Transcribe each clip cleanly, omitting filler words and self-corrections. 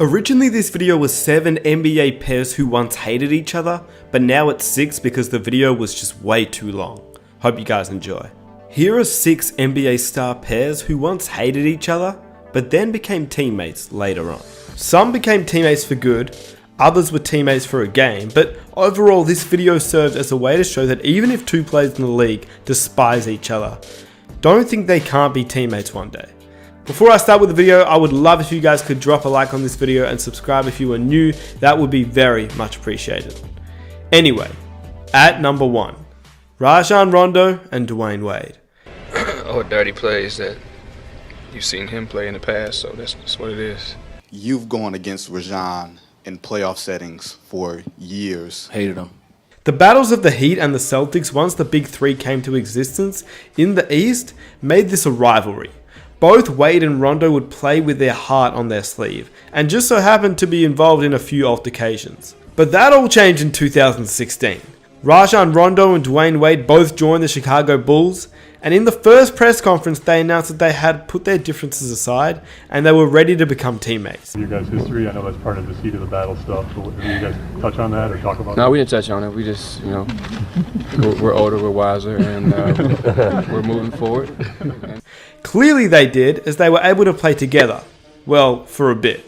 Originally this video was 7 NBA pairs who once hated each other, but now it's 6 because the video was just way too long. Hope you guys enjoy. Here are 6 NBA star pairs who once hated each other, but then became teammates later on. Some became teammates for good, others were teammates for a game, but overall this video served as a way to show that even if two players in the league despise each other, don't think they can't be teammates one day. Before I start with the video, I would love if you guys could drop a like on this video and subscribe if you are new. That would be very much appreciated. Anyway, at number 1, Rajon Rondo and Dwayne Wade. Oh, dirty plays that you've seen him play in the past, so that's what it is. You've gone against Rajon in playoff settings for years. Hated him. The battles of the Heat and the Celtics once the Big Three came to existence in the East made this a rivalry. Both Wade and Rondo would play with their heart on their sleeve, and just so happened to be involved in a few altercations. But that all changed in 2016. Rajon Rondo and Dwayne Wade both joined the Chicago Bulls, and in the first press conference they announced that they had put their differences aside and they were ready to become teammates. Your guys' history, I know that's part of the seat of the battle stuff, but do you guys touch on that or talk about No, that? we didn't touch on it. We just, we're older, we're wiser, and we're moving forward. Clearly they did, as they were able to play together, well, for a bit,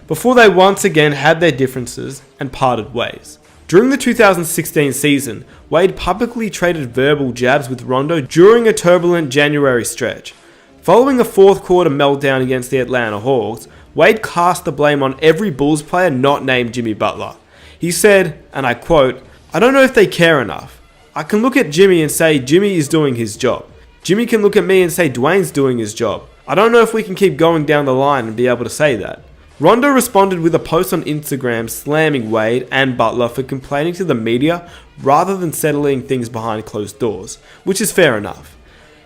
before they once again had their differences and parted ways. During the 2016 season, Wade publicly traded verbal jabs with Rondo during a turbulent January stretch. Following a fourth quarter meltdown against the Atlanta Hawks, Wade cast the blame on every Bulls player not named Jimmy Butler. He said, and I quote, "I don't know if they care enough. I can look at Jimmy and say Jimmy is doing his job. Jimmy can look at me and say Dwayne's doing his job. I don't know if we can keep going down the line and be able to say that." Rondo responded with a post on Instagram slamming Wade and Butler for complaining to the media rather than settling things behind closed doors, which is fair enough.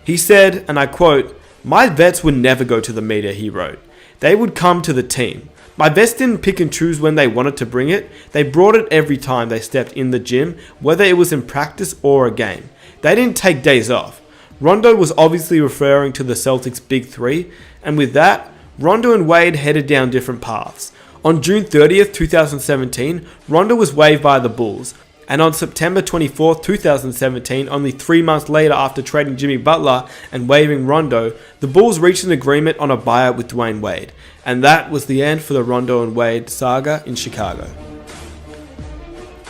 He said, and I quote, "My vets would never go to the media," he wrote. "They would come to the team. My vets didn't pick and choose when they wanted to bring it. They brought it every time they stepped in the gym, whether it was in practice or a game. They didn't take days off." Rondo was obviously referring to the Celtics' Big Three, and with that, Rondo and Wade headed down different paths. On June 30th, 2017, Rondo was waived by the Bulls, and on September 24th, 2017, only 3 months later after trading Jimmy Butler and waiving Rondo, the Bulls reached an agreement on a buyout with Dwayne Wade, and that was the end for the Rondo and Wade saga in Chicago.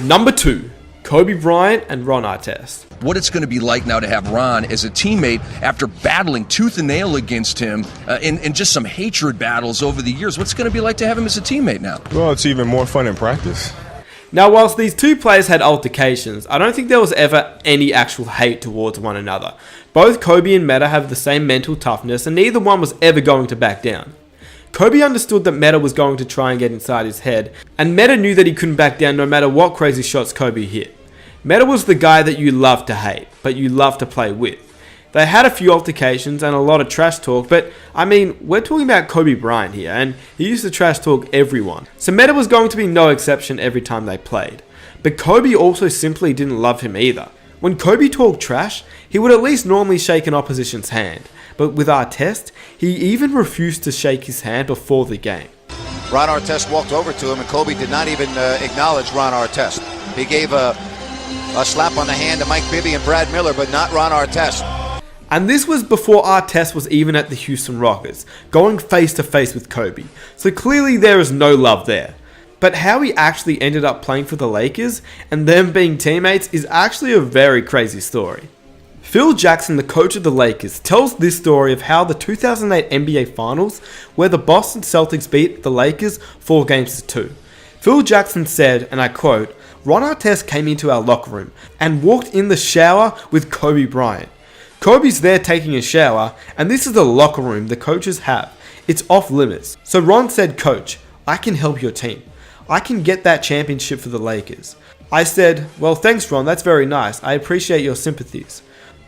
Number 2, Kobe Bryant and Ron Artest. What it's going to be like now to have Ron as a teammate after battling tooth and nail against him in just some hatred battles over the years. What's it going to be like to have him as a teammate now? Well, it's even more fun in practice. Now, whilst these two players had altercations, I don't think there was ever any actual hate towards one another. Both Kobe and Metta have the same mental toughness, and neither one was ever going to back down. Kobe understood that Metta was going to try and get inside his head, and Metta knew that he couldn't back down no matter what crazy shots Kobe hit. Metta was the guy that you love to hate, but you love to play with. They had a few altercations and a lot of trash talk, but I mean, we're talking about Kobe Bryant here, and he used to trash talk everyone. So Metta was going to be no exception every time they played. But Kobe also simply didn't love him either. When Kobe talked trash, he would at least normally shake an opposition's hand. But with Artest, he even refused to shake his hand before the game. Ron Artest walked over to him, and Kobe did not even acknowledge Ron Artest. He gave a slap on the hand to Mike Bibby and Brad Miller, but not Ron Artest. And this was before Artest was even at the Houston Rockets, going face to face with Kobe. So clearly there is no love there. But how he actually ended up playing for the Lakers and them being teammates is actually a very crazy story. Phil Jackson, the coach of the Lakers, tells this story of how the 2008 NBA Finals, where the Boston Celtics beat the Lakers 4-2. Phil Jackson said, and I quote, "Ron Artest came into our locker room and walked in the shower with Kobe Bryant. Kobe's there taking a shower, and this is the locker room the coaches have. It's off limits. So Ron said, 'Coach, I can help your team. I can get that championship for the Lakers.' I said, 'Well, thanks Ron, that's very nice. I appreciate your sympathies.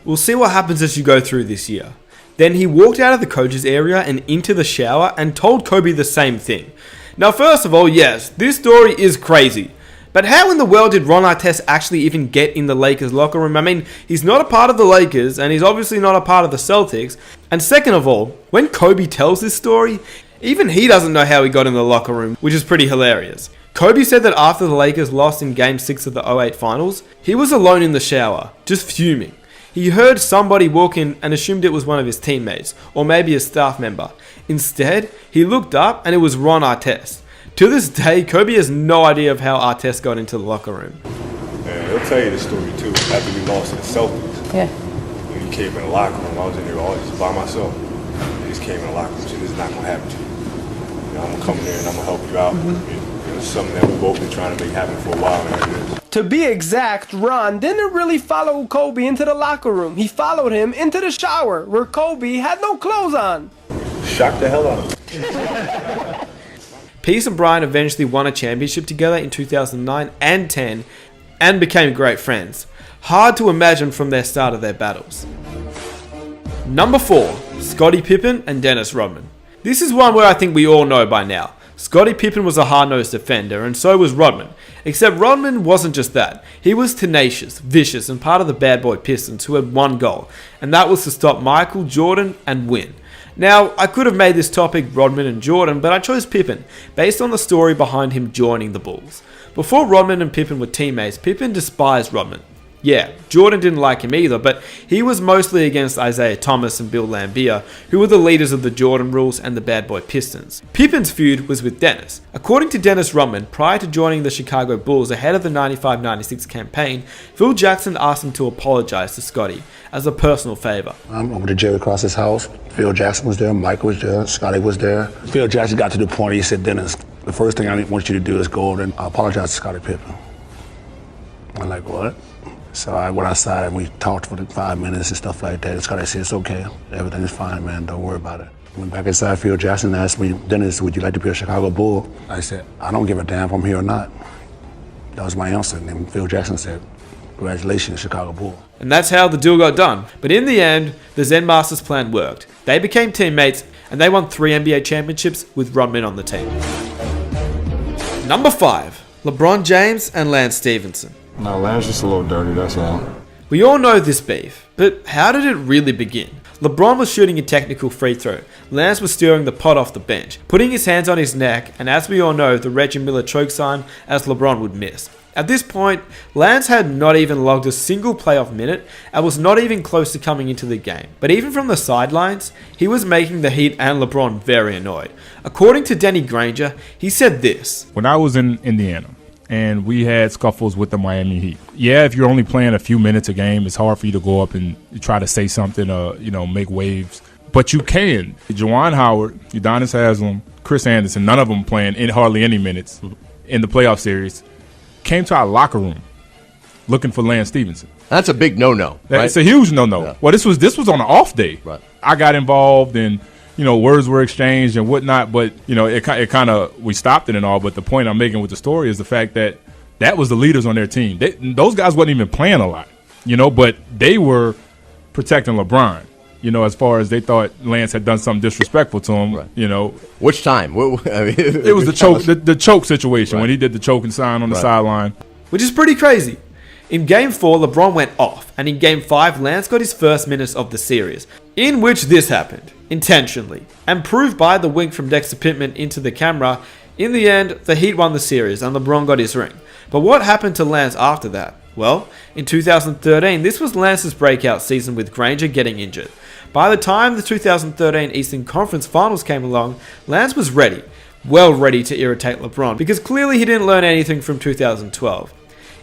We'll see what happens as you go through this year.' Then he walked out of the coaches area and into the shower and told Kobe the same thing. Now first of all, yes, this story is crazy. But how in the world did Ron Artest actually even get in the Lakers locker room? I mean, he's not a part of the Lakers, and he's obviously not a part of the Celtics. And second of all, when Kobe tells this story, Even he doesn't know how he got in the locker room, which is pretty hilarious. Kobe said that after the Lakers lost in Game 6 of the 2008 Finals, he was alone in the shower, just fuming. He heard somebody walk in and assumed it was one of his teammates, or maybe a staff member. Instead, he looked up and it was Ron Artest. To this day, Kobe has no idea of how Artest got into the locker room. And he'll tell you the story too. After we lost to the Celtics, when he came in the locker room, I was in there all just by myself. He just came in the locker room and said, "This is not gonna happen to you. I'm gonna come in there and I'm gonna help you out." It's something that we've both been trying to make happen for a while now. To be exact, Ron didn't really follow Kobe into the locker room. He followed him into the shower, where Kobe had no clothes on. Shocked the hell out of him. Peace and Bryant eventually won a championship together in 2009 and 10 and became great friends. Hard to imagine from their start of their battles. Number 4, Scottie Pippen and Dennis Rodman. This is one where I think we all know by now. Scottie Pippen was a hard-nosed defender, and so was Rodman. Except Rodman wasn't just that. He was tenacious, vicious, and part of the bad boy Pistons who had one goal, and that was to stop Michael Jordan and win. Now, I could have made this topic Rodman and Jordan, but I chose Pippen, based on the story behind him joining the Bulls. Before Rodman and Pippen were teammates, Pippen despised Rodman. Yeah, Jordan didn't like him either, but he was mostly against Isaiah Thomas and Bill Laimbeer, who were the leaders of the Jordan Rules and the Bad Boy Pistons. Pippen's feud was with Dennis. According to Dennis Rodman, prior to joining the Chicago Bulls ahead of the 95-96 campaign, Phil Jackson asked him to apologize to Scottie as a personal favor. I'm over to Jerry Cross's house. Phil Jackson was there, Michael was there, Scottie was there. Phil Jackson got to the point, he said, "Dennis, the first thing I want you to do is go over and apologize to Scottie Pippen." I'm like, "What?" So I went outside and we talked for 5 minutes and stuff like that. And Scottie said, "It's okay. Everything is fine, man. Don't worry about it." Went back inside. Phil Jackson asked me, "Dennis, would you like to be a Chicago Bull?" I said, "I don't give a damn if I'm here or not." That was my answer. And then Phil Jackson said, "Congratulations, Chicago Bull." And that's how the deal got done. But in the end, the Zen Masters plan worked. They became teammates and they won 3 NBA championships with Rodman on the team. Number 5, LeBron James and Lance Stevenson. No, Lance just a little dirty, that's all. We all know this beef, but how did it really begin? LeBron was shooting a technical free throw. Lance was stirring the pot off the bench, putting his hands on his neck, and as we all know, the Reggie Miller choke sign as LeBron would miss. At this point, Lance had not even logged a single playoff minute and was not even close to coming into the game. But even from the sidelines, he was making the Heat and LeBron very annoyed. According to Danny Granger, he said this: "When I was in Indiana, and we had scuffles with the Miami Heat. Yeah, if you're only playing a few minutes a game, it's hard for you to go up and try to say something or, make waves. But you can. Juwan Howard, Udonis Haslem, Chris Anderson, none of them playing in hardly any minutes in the playoff series, came to our locker room looking for Lance Stevenson." That's a big no-no, right? It's a huge no-no. Yeah. Well, this was on an off day. Right. I got involved and words were exchanged and whatnot, but, it kind of, we stopped it and all. But the point I'm making with the story is the fact that was the leaders on their team. Those guys wasn't even playing a lot, but they were protecting LeBron, as far as they thought Lance had done something disrespectful to him, right. Which time? It was the choke situation, right, when he did the choking sign on the sideline. Which is pretty crazy. In Game 4, LeBron went off, and in Game 5, Lance got his first minutes of the series, in which this happened, intentionally, and proved by the wink from Dexter Pittman into the camera. In the end, the Heat won the series, and LeBron got his ring. But what happened to Lance after that? Well, in 2013, this was Lance's breakout season with Granger getting injured. By the time the 2013 Eastern Conference Finals came along, Lance was ready, well ready to irritate LeBron, because clearly he didn't learn anything from 2012.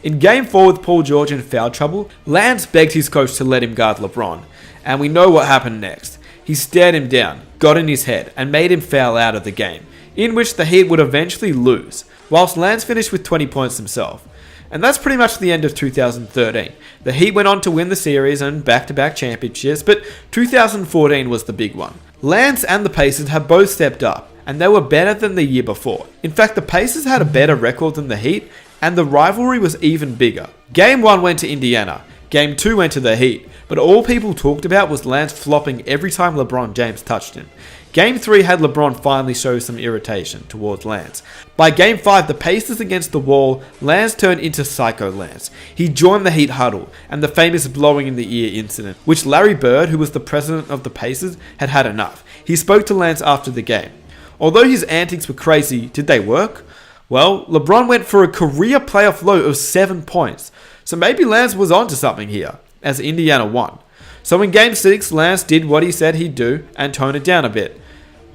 In Game 4 with Paul George in foul trouble, Lance begged his coach to let him guard LeBron, and we know what happened next. He stared him down, got in his head, and made him foul out of the game, in which the Heat would eventually lose, whilst Lance finished with 20 points himself. And that's pretty much the end of 2013. The Heat went on to win the series and back-to-back championships, but 2014 was the big one. Lance and the Pacers have both stepped up, and they were better than the year before. In fact, the Pacers had a better record than the Heat, and the rivalry was even bigger. Game 1 went to Indiana, Game 2 went to the Heat, but all people talked about was Lance flopping every time LeBron James touched him. Game 3 had LeBron finally show some irritation towards Lance. By Game 5, the Pacers against the wall, Lance turned into Psycho Lance. He joined the Heat huddle, and the famous blowing in the ear incident, which Larry Bird, who was the president of the Pacers, had had enough. He spoke to Lance after the game. Although his antics were crazy, did they work? Well, LeBron went for a career playoff low of 7 points, so maybe Lance was onto something here, as Indiana won. So in Game 6, Lance did what he said he'd do and tone it down a bit.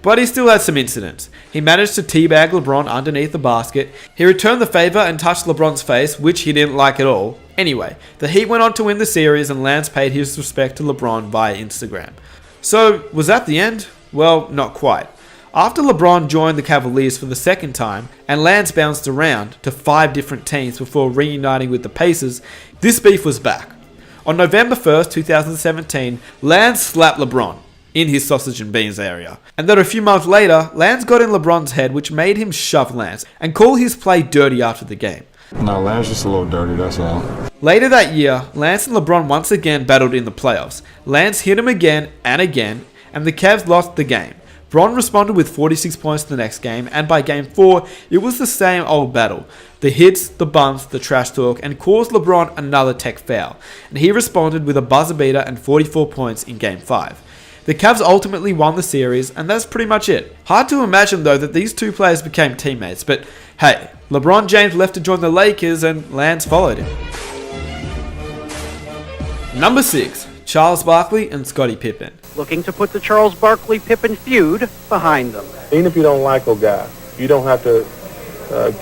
But he still had some incidents. He managed to teabag LeBron underneath the basket, he returned the favour and touched LeBron's face, which he didn't like at all. Anyway, the Heat went on to win the series and Lance paid his respect to LeBron via Instagram. So, was that the end? Well, not quite. After LeBron joined the Cavaliers for the second time, and Lance bounced around to 5 different teams before reuniting with the Pacers, this beef was back. On November 1st, 2017, Lance slapped LeBron in his sausage and beans area. And then a few months later, Lance got in LeBron's head, which made him shove Lance and call his play dirty after the game. No, Lance just a little dirty, that's all. Later that year, Lance and LeBron once again battled in the playoffs. Lance hit him again, and the Cavs lost the game. Bron responded with 46 points the next game, and by Game 4, it was the same old battle. The hits, the bumps, the trash talk, and caused LeBron another tech foul, and he responded with a buzzer beater and 44 points in Game 5. The Cavs ultimately won the series, and that's pretty much it. Hard to imagine though that these two players became teammates, but hey, LeBron James left to join the Lakers and Lance followed him. Number 6. Charles Barkley and Scottie Pippen. Looking to put the Charles Barkley-Pippen feud behind them. Even if you don't like a guy, you don't have to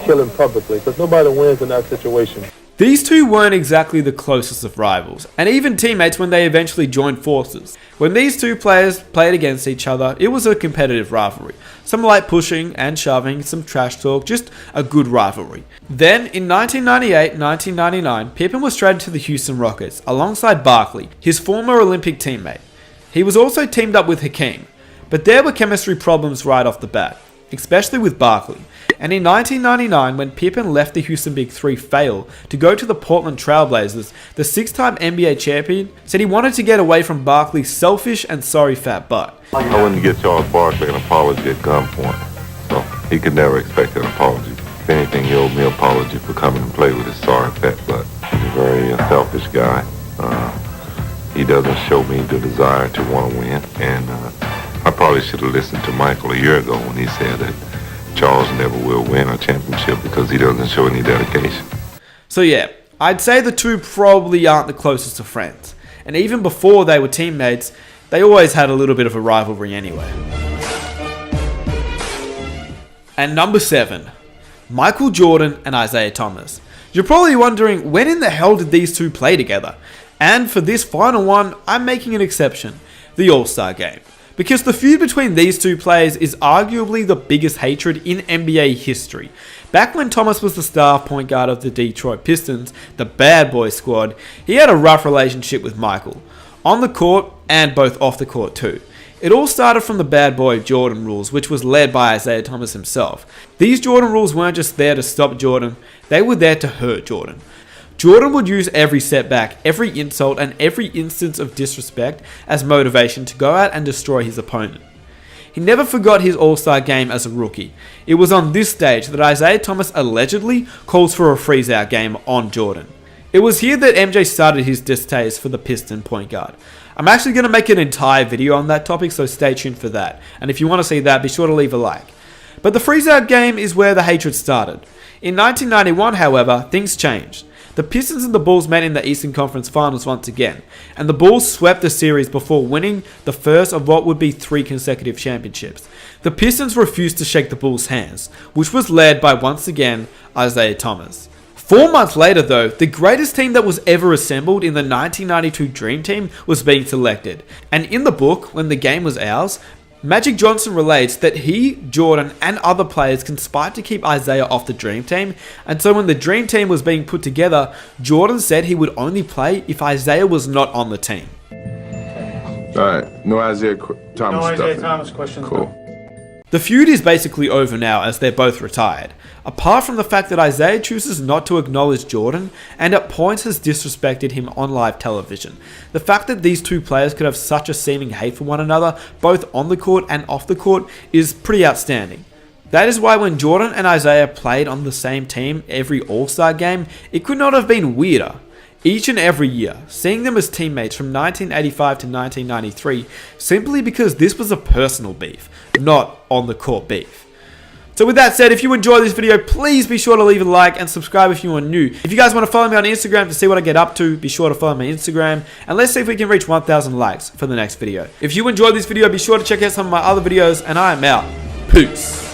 kill him publicly, because nobody wins in that situation. These two weren't exactly the closest of rivals, and even teammates when they eventually joined forces. When these two players played against each other, it was a competitive rivalry. Some light pushing and shoving, some trash talk, just a good rivalry. Then, in 1998-1999, Pippen was traded to the Houston Rockets, alongside Barkley, his former Olympic teammate. He was also teamed up with Hakeem, but there were chemistry problems right off the bat, especially with Barkley. And in 1999, when Pippen left the Houston Big Three fail to go to the Portland Trail Blazers, the 6-time NBA champion said he wanted to get away from Barkley's selfish and sorry fat butt. I wouldn't get Charles Barkley an apology at gunpoint, so he could never expect an apology. If anything, he owed me an apology for coming and play with his sorry fat butt. He's a very selfish guy. He doesn't show me the desire to want to win, and I probably should have listened to Michael a year ago when he said that Charles never will win a championship because he doesn't show any dedication. So yeah, I'd say the two probably aren't the closest of friends. And even before they were teammates, they always had a little bit of a rivalry anyway. And number 7, Michael Jordan and Isaiah Thomas. You're probably wondering, when in the hell did these two play together? And for this final one, I'm making an exception, the All-Star Game. Because the feud between these two players is arguably the biggest hatred in NBA history. Back when Thomas was the star point guard of the Detroit Pistons, the bad boy squad, he had a rough relationship with Michael. On the court, and both off the court too. It all started from the bad boy Jordan rules, which was led by Isaiah Thomas himself. These Jordan rules weren't just there to stop Jordan, they were there to hurt Jordan. Jordan would use every setback, every insult, and every instance of disrespect as motivation to go out and destroy his opponent. He never forgot his All-Star game as a rookie. It was on this stage that Isaiah Thomas allegedly calls for a freeze-out game on Jordan. It was here that MJ started his distaste for the Piston point guard. I'm actually going to make an entire video on that topic, so stay tuned for that. And if you want to see that, be sure to leave a like. But the freeze-out game is where the hatred started. In 1991, however, things changed. The Pistons and the Bulls met in the Eastern Conference Finals once again, and the Bulls swept the series before winning the first of what would be 3 consecutive championships. The Pistons refused to shake the Bulls' hands, which was led by, once again, Isaiah Thomas. 4 months later though, the greatest team that was ever assembled in the 1992 Dream Team was being selected, and in the book, When the Game Was Ours, Magic Johnson relates that he, Jordan, and other players conspired to keep Isaiah off the Dream Team, and so when the Dream Team was being put together, Jordan said he would only play if Isaiah was not on the team. Alright, no Isaiah Thomas No Isaiah stuff. Thomas question. Cool. The feud is basically over now as they're both retired, apart from the fact that Isaiah chooses not to acknowledge Jordan and at points has disrespected him on live television. The fact that these two players could have such a seeming hate for one another, both on the court and off the court, is pretty outstanding. That is why when Jordan and Isaiah played on the same team every All-Star game, it could not have been weirder. each and every year, seeing them as teammates from 1985 to 1993, simply because this was a personal beef, not on the court beef. So with that said, if you enjoyed this video, please be sure to leave a like and subscribe if you are new. If you guys want to follow me on Instagram to see what I get up to, be sure to follow my Instagram. And let's see if we can reach 1,000 likes for the next video. If you enjoyed this video, be sure to check out some of my other videos, and I am out. Peace.